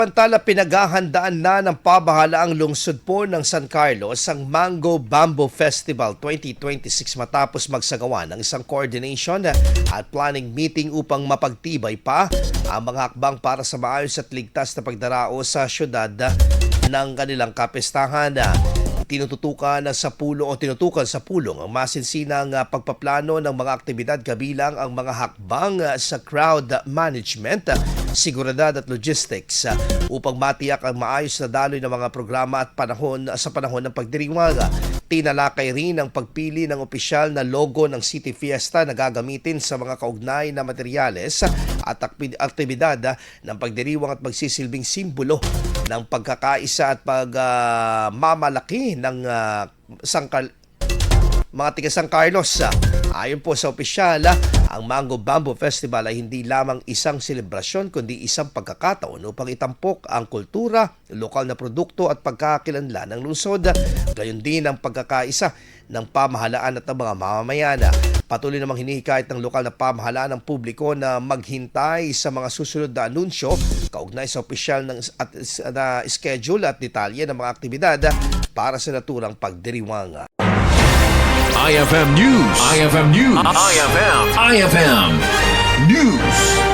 Samantala, pinaghahandaan na ng pamahalaang lungsod po ng San Carlos ang Mango Bamboo Festival 2026 matapos magsagawa ng isang coordination at planning meeting upang mapagtibay pa ang mga hakbang para sa maayos at ligtas na pagdarao sa syudad ng kanilang kapistahan. Tinututukan sa pulong ang masinsinang pagpaplano ng mga aktibidad kabilang ang mga hakbang sa crowd management, seguridad at logistics upang matiyak ang maayos na daloy ng mga programa at panahon ng pagdiriwang. Tinalakay rin ang pagpili ng opisyal na logo ng City Fiesta na gagamitin sa mga kaugnay na materyales at aktibidad ng pagdiriwang at magsisilbing simbolo ng pagkakaisa at pagmamalaki ng mga tiga San Carlos. Ayon po sa opisyal, ang Mango Bamboo Festival ay hindi lamang isang selebrasyon kundi isang pagkakataon upang itampok ang kultura, lokal na produkto at pagkakakilanlan ng lungsod. Gayon din ang pagkakaisa ng pamahalaan at ng mga mamamayan. Patuloy namang hinihikayat ng lokal na pamahalaan ng publiko na maghintay sa mga susunod na anunsyo kaugnay sa opisyal na schedule at detalye ng mga aktibidad para sa naturang pagdiriwang. IFM News. IFM News. IFM News.